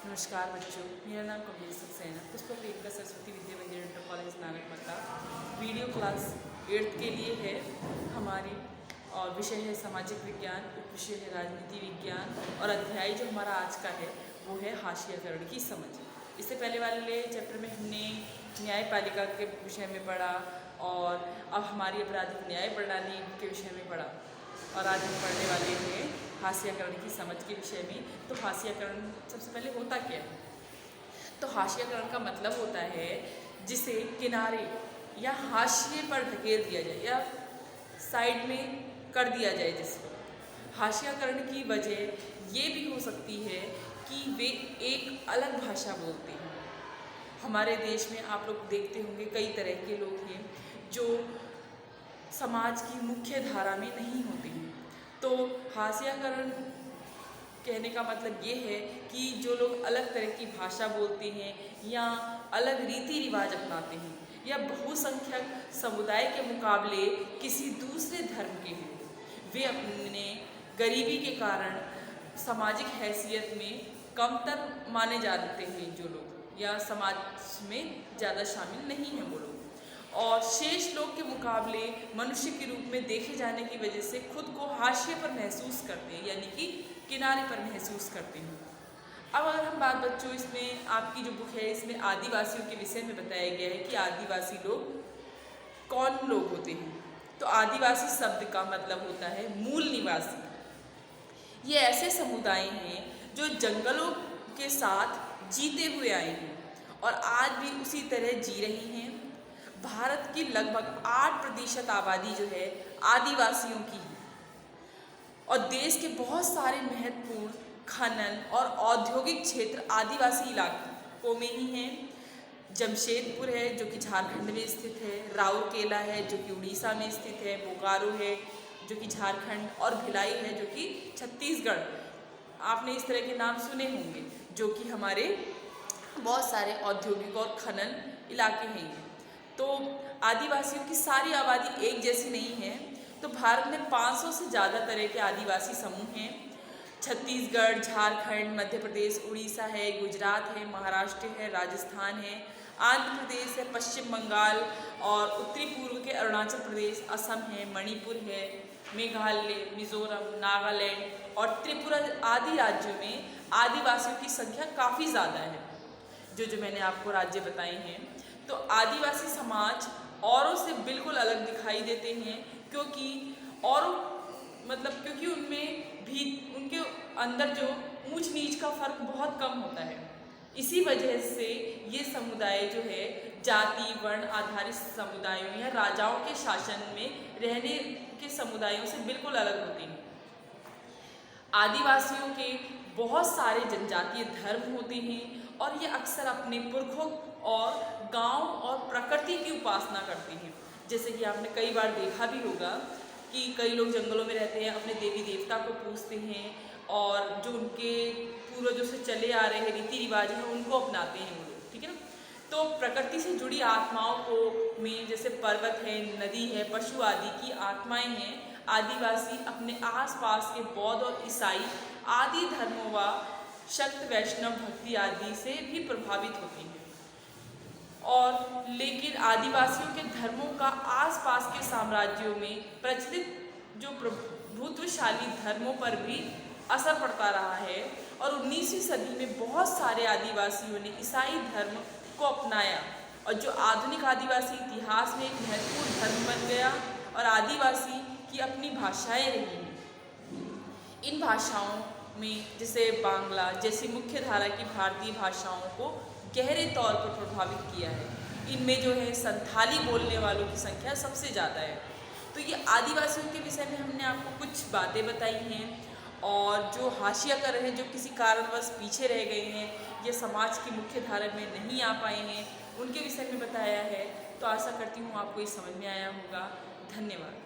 नमस्कार बच्चों, मेरा नाम Kamlesh Saxena, Pushpak Priyanka Saraswati Vidya Mandir inter college Nagarmata. Video class 8th के लिए है हमारी, और विषय है सामाजिक विज्ञान, उप विषय है राजनीति विज्ञान, और अध्याय जो हमारा आज का है वो है हाशियाकरण की समझ। इससे पहले वाले चैप्टर में हमने न्यायपालिका के विषय में पढ़ा, और अब हमारी आपराधिक न्याय प्रणाली के विषय में पढ़ा, और आज हम पढ़ने वाले हैं हाशियाकरण की समझ के विषय में। तो हाशियाकरण सबसे पहले होता क्या है? तो हाशियाकरण का मतलब होता है जिसे किनारे या हाशिए पर ढकेल दिया जाए या साइड में कर दिया जाए। जिसको हाशियाकरण की वजह ये भी हो सकती है कि वे एक अलग भाषा बोलते हैं। हमारे देश में आप लोग देखते होंगे कई तरह के लोग हैं जो समाज की मुख्य धारा में नहीं होते हैं। तो हाशियाकरण कहने का मतलब ये है कि जो लोग अलग तरह की भाषा बोलते हैं या अलग रीति रिवाज अपनाते हैं या बहुसंख्यक समुदाय के मुकाबले किसी दूसरे धर्म के हैं, वे अपने गरीबी के कारण सामाजिक हैसियत में कमतर माने जाते हैं जो लोग, या समाज में ज़्यादा शामिल नहीं हैं वो लोग, और शेष लोग के मुकाबले मनुष्य के रूप में देखे जाने की वजह से खुद को हाशिए पर महसूस करते हैं, यानी कि किनारे पर महसूस करते हैं। अब अगर हम बात बच्चों, इसमें आपकी जो बुक है इसमें आदिवासियों के विषय में बताया गया है कि आदिवासी लोग कौन लोग होते हैं। तो आदिवासी शब्द का मतलब होता है मूल निवासी। ये ऐसे समुदाय हैं जो जंगलों के साथ जीते हुए आए हैं और आज भी उसी तरह जी रही हैं। भारत की लगभग 8% आबादी जो है आदिवासियों की है, और देश के बहुत सारे महत्वपूर्ण खनन और औद्योगिक क्षेत्र आदिवासी इलाकों में ही हैं। जमशेदपुर है जो कि झारखंड में स्थित है, राउरकेला है जो कि उड़ीसा में स्थित है, बोकारो है जो कि झारखंड, और भिलाई है जो कि छत्तीसगढ़। आपने इस तरह के नाम सुने होंगे जो कि हमारे बहुत सारे औद्योगिक और खनन इलाके हैं। तो आदिवासियों की सारी आबादी एक जैसी नहीं है। तो भारत में 500 से ज़्यादा तरह के आदिवासी समूह हैं। छत्तीसगढ़, झारखंड, मध्य प्रदेश, उड़ीसा है, गुजरात है, महाराष्ट्र है, राजस्थान है, आंध्र प्रदेश है, पश्चिम बंगाल और उत्तरी पूर्व के अरुणाचल प्रदेश, असम है, मणिपुर है, मेघालय, मिजोरम, नागालैंड और त्रिपुरा आदि राज्यों में आदिवासियों की संख्या काफ़ी ज़्यादा है, जो मैंने आपको राज्य बताए हैं। तो आदिवासी समाज औरों से बिल्कुल अलग दिखाई देते हैं, क्योंकि क्योंकि उनमें भी उनके अंदर जो ऊंच नीच का फर्क बहुत कम होता है। इसी वजह से ये समुदाय जो है जाति वर्ण आधारित समुदायों या राजाओं के शासन में रहने के समुदायों से बिल्कुल अलग होते हैं। आदिवासियों के बहुत सारे जनजातीय धर्म होते हैं और ये अक्सर अपने पुरखों और गांव और प्रकृति की उपासना करते हैं। जैसे कि आपने कई बार देखा भी होगा कि कई लोग जंगलों में रहते हैं, अपने देवी देवता को पूजते हैं और जो उनके पूर्वजों से चले आ रहे हैं रीति रिवाज हैं उनको अपनाते हैं वो लोग, ठीक है ना। तो प्रकृति से जुड़ी आत्माओं को में जैसे पर्वत है, नदी है, पशु आदि की आत्माएं हैं। आदिवासी अपने आसपास के बौद्ध और ईसाई आदि धर्मों व शक्त वैष्णव भक्ति आदि से भी प्रभावित होते हैं, और लेकिन आदिवासियों के धर्मों का आसपास के साम्राज्यों में प्रचलित जो प्रभुत्वशाली धर्मों पर भी असर पड़ता रहा है, और 19वीं सदी में बहुत सारे आदिवासियों ने ईसाई धर्म को अपनाया, और जो आधुनिक आदिवासी इतिहास में एक महत्वपूर्ण धर्म बन गया, और आदिवासी की अपनी भाषाएं रही हैं। इन भाषाओं में जैसे बांग्ला जैसी मुख्य धारा की भारतीय भाषाओं को गहरे तौर पर प्रभावित किया है। इनमें जो है संथाली बोलने वालों की संख्या सबसे ज़्यादा है। तो ये आदिवासियों के विषय में हमने आपको कुछ बातें बताई हैं, और जो हाशियाकरण हैं, जो किसी कारणवश पीछे रह गए हैं, ये समाज की मुख्य धारा में नहीं आ पाए हैं, उनके विषय में बताया है। तो आशा करती हूँ आपको ये समझ में आया होगा। धन्यवाद।